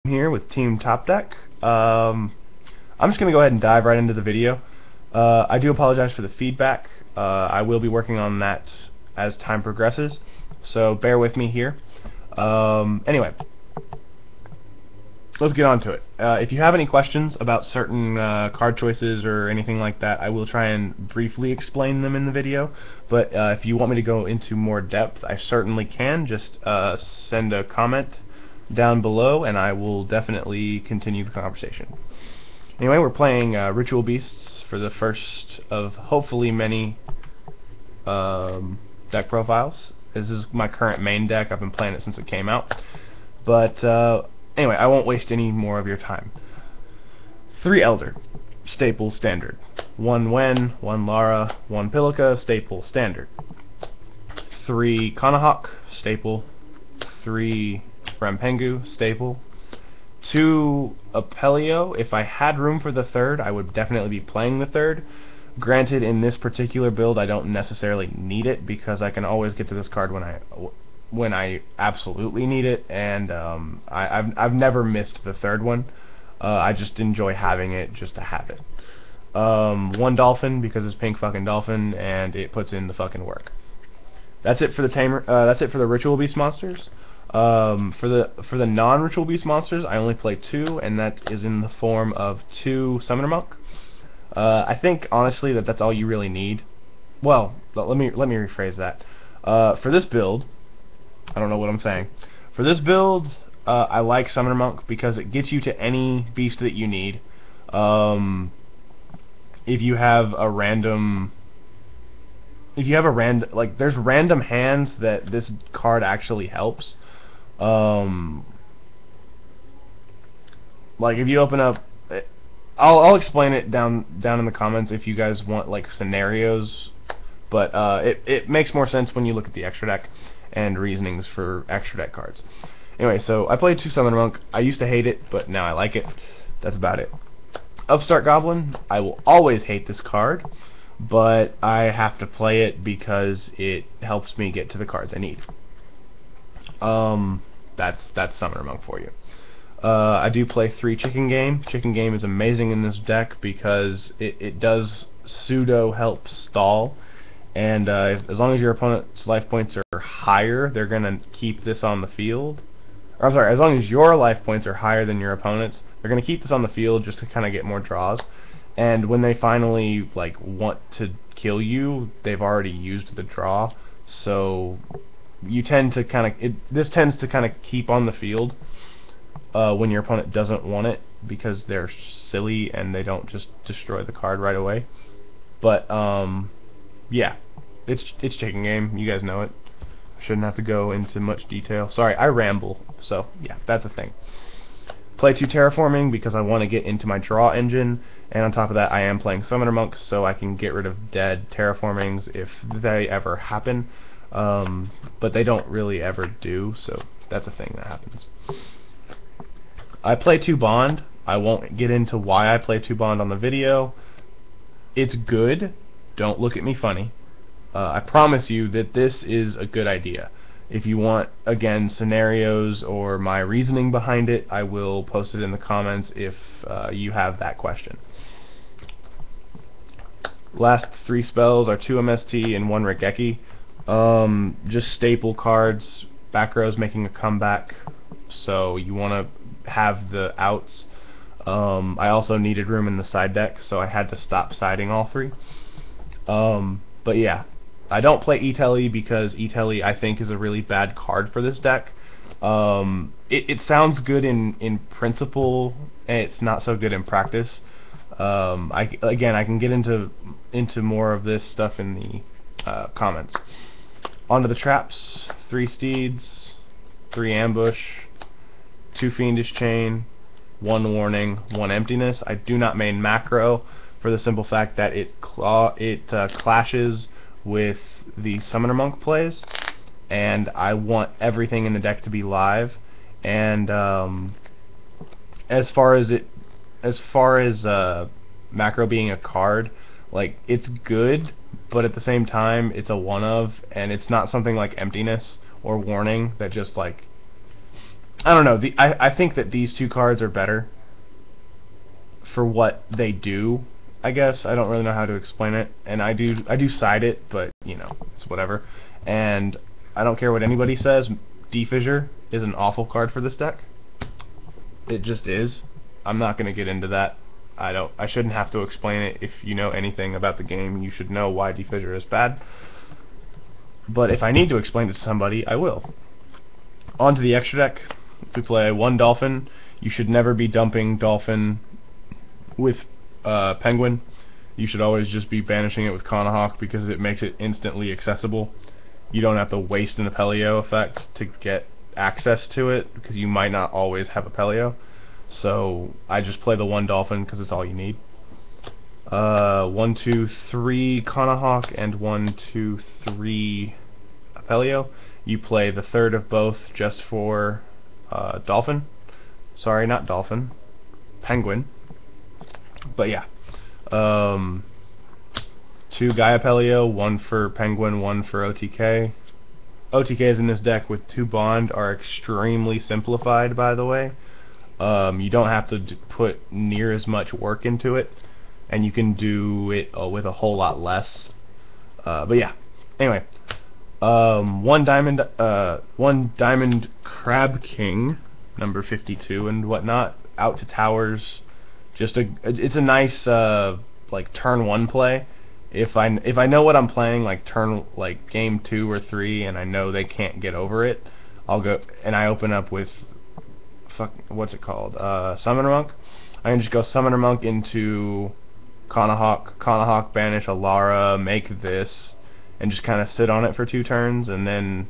Here with Team Top Deck. I'm just going to go ahead and dive right into the video. I do apologize for the feedback. I will be working on that as time progresses, so bear with me here. Anyway, let's get on to it. If you have any questions about certain card choices or anything like that, I will try and briefly explain them in the video, but if you want me to go into more depth, I certainly can. Just send a comment down below and I will definitely continue the conversation. Anyway, we're playing Ritual Beasts for the first of hopefully many deck profiles. This is my current main deck. I've been playing it since it came out. But anyway, I won't waste any more of your time. 3 Elder, staple standard. 1 Wen, 1 Lara, 1 Pilica, staple standard. 3 Kanahawk, staple. 3 Rampengu, staple. 2 Apelio. If I had room for the third, I would definitely be playing the third. Granted, in this particular build, I don't necessarily need it because I can always get to this card when I absolutely need it, and I've never missed the third one. I just enjoy having it just to have it. 1 Dolphin because it's pink fucking dolphin and it puts in the fucking work. That's it for the tamer. That's it for the Ritual Beast monsters. For the non-Ritual Beast monsters, I only play 2, and that is in the form of 2 Summoner Monk. I think honestly that's all you really need. Well, let me rephrase that. For this build, I don't know what I'm saying. For this build, I like Summoner Monk because it gets you to any beast that you need. If you have a random like there's random hands that this card actually helps. Like if you open up, I'll explain it down in the comments if you guys want like scenarios, but it makes more sense when you look at the extra deck and reasonings for extra deck cards. Anyway, so I played 2 Summoner Monk. I used to hate it, but now I like it. That's about it. Upstart Goblin, I will always hate this card, but I have to play it because it helps me get to the cards I need. That's Summoner Monk for you. I do play 3 Chicken Game. Chicken Game is amazing in this deck because it does pseudo help stall, and as long as your opponent's life points are higher, they're gonna keep this on the field. Or, I'm sorry, as long as your life points are higher than your opponent's, they're gonna keep this on the field just to kind of get more draws. And when they finally like want to kill you, they've already used the draw, so you tend to this tends to kind of keep on the field when your opponent doesn't want it because they're silly and they don't just destroy the card right away. But yeah, it's Chicken Game. You guys know it. Shouldn't have to go into much detail. Sorry, I ramble. So yeah, that's a thing. Play 2 Terraforming because I want to get into my draw engine, and on top of that I am playing Summoner Monks so I can get rid of dead Terraformings if they ever happen, but they don't really ever do, so that's a thing that happens. I play 2 Bond. I won't get into why I play 2 Bond on the video. It's good. Don't look at me funny. I promise you that this is a good idea. If you want, again, scenarios or my reasoning behind it, I will post it in the comments if you have that question. Last 3 spells are 2 MST and 1 Regeki. Just staple cards. Back row's making a comeback, so you want to have the outs. I also needed room in the side deck, so I had to stop siding all 3. But yeah, I don't play E-Telly because E-Telly I think is a really bad card for this deck. It sounds good in principle, and it's not so good in practice. Again, I can get into more of this stuff in the comments. Onto the traps. 3 Steeds, 3 Ambush, 2 Fiendish Chain, 1 Warning, 1 Emptiness. I do not main macro for the simple fact that it clashes with the Summoner Monk plays, and I want everything in the deck to be live. And as far as macro being a card, like, it's good, but at the same time it's a one of, and it's not something like Emptiness or Warning that just like I don't know. I think that these two cards are better for what they do. I guess I don't really know how to explain it, and I do side it, but you know, it's whatever. And I don't care what anybody says. Defissure is an awful card for this deck. It just is. I'm not gonna get into that. I shouldn't have to explain it. If you know anything about the game, you should know why Defissure is bad. But if I need to explain it to somebody, I will. On to the extra deck. If we play one Dolphin, you should never be dumping Dolphin with Penguin. You should always just be banishing it with Conahawk because it makes it instantly accessible. You don't have to waste an Apelio effect to get access to it because you might not always have Apelio. So I just play the one Dolphin because it's all you need. 1, 2, 3 Conahawk and 1, 2, 3 Apelio. You play the third of both just for Dolphin. Sorry, not Dolphin. Penguin. But yeah. 2 Gaia Apelio, 1 for Penguin, 1 for OTK. OTKs in this deck with 2 Bond are extremely simplified, by the way. You don't have to put near as much work into it, and you can do it with a whole lot less. But yeah. Anyway, one diamond Crab King, number 52 and whatnot, out to towers. It's a nice like turn 1 play. If I know what I'm playing, like game 2 or 3, and I know they can't get over it, I'll go and I open up with what's it called? Summoner Monk. I can just go Summoner Monk into Conahawk, banish Alara, make this, and just kind of sit on it for 2 turns, and then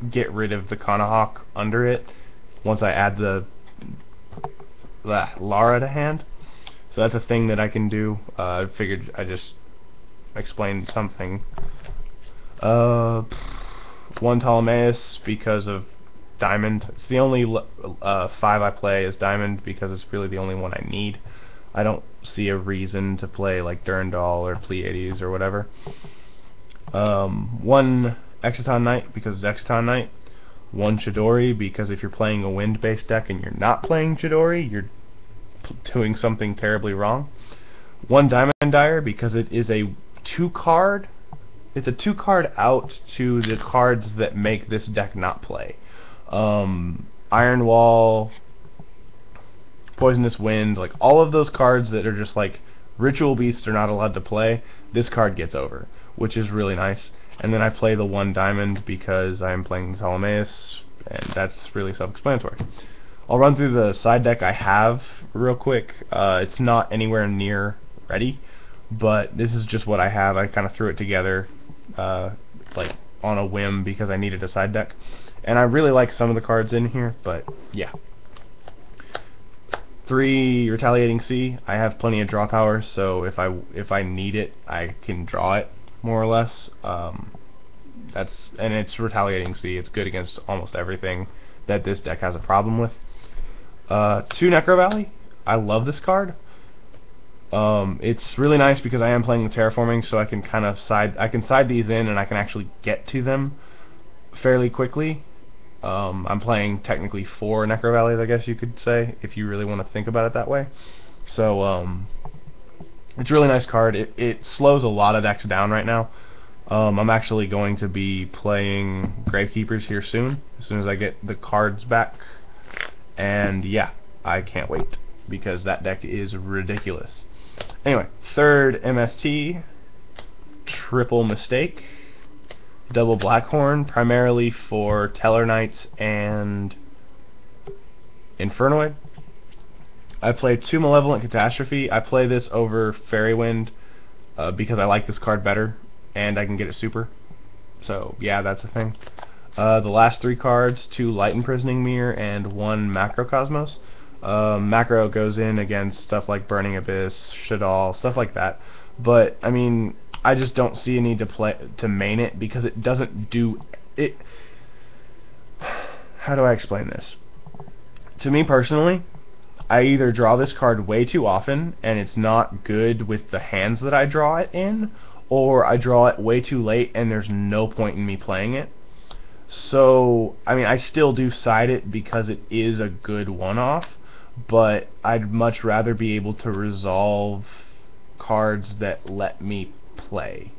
get rid of the Conahawk under it once I add the Lara to hand. So that's a thing that I can do. I figured I just explained something. 1 Ptolemaeus because of Diamond. It's the only 5 I play is Diamond because it's really the only one I need. I don't see a reason to play like Durandal or Pleiades or whatever. 1 Exciton Knight because it's Exciton Knight. 1 Chidori because if you're playing a wind-based deck and you're not playing Chidori, you're doing something terribly wrong. 1 Diamond Dyer because it is a 2-card. It's a 2-card out to the cards that make this deck not play. Iron Wall, Poisonous Wind, like all of those cards that are just like Ritual Beasts are not allowed to play, this card gets over, which is really nice. And then I play the 1 Diamond because I am playing Ptolemaeus, and that's really self-explanatory. I'll run through the side deck I have real quick. It's not anywhere near ready, but this is just what I have. I kind of threw it together like on a whim because I needed a side deck. And I really like some of the cards in here, but yeah. 3 Retaliating Sea. I have plenty of draw power, so if I need it, I can draw it more or less. And it's Retaliating Sea. It's good against almost everything that this deck has a problem with. 2 Necro Valley. I love this card. It's really nice because I am playing the terraforming, so I can kind of side these in, and I can actually get to them fairly quickly. I'm playing technically 4 Necro Valleys, I guess you could say, if you really want to think about it that way. So it's a really nice card. It slows a lot of decks down right now. I'm actually going to be playing Gravekeepers here soon, as soon as I get the cards back. And yeah, I can't wait, because that deck is ridiculous. Anyway, 3rd MST, Triple Mistake, double Blackhorn, primarily for Teller Knights and Infernoid. I play 2 Malevolent Catastrophe. I play this over Fairywind because I like this card better, and I can get it super. So yeah, that's a thing. The last 3 cards, 2 Light Imprisoning Mirror and 1 Macrocosmos. Macro goes in against stuff like Burning Abyss, Shadal, stuff like that. But I mean, I just don't see a need to main it because it doesn't do it. How do I explain this? To me personally, I either draw this card way too often and it's not good with the hands that I draw it in, or I draw it way too late and there's no point in me playing it. So, I mean, I still do side it because it is a good one-off, but I'd much rather be able to resolve cards that let me play.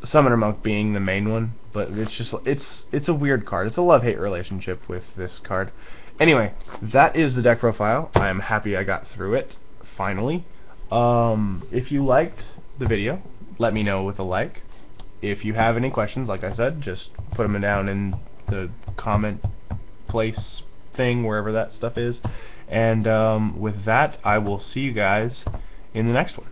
Summoner Monk being the main one, but it's a weird card. It's a love-hate relationship with this card. Anyway, that is the deck profile. I am happy I got through it finally. If you liked the video, let me know with a like. If you have any questions, like I said, just put them down in the comment place thing, wherever that stuff is. And with that, I will see you guys in the next one.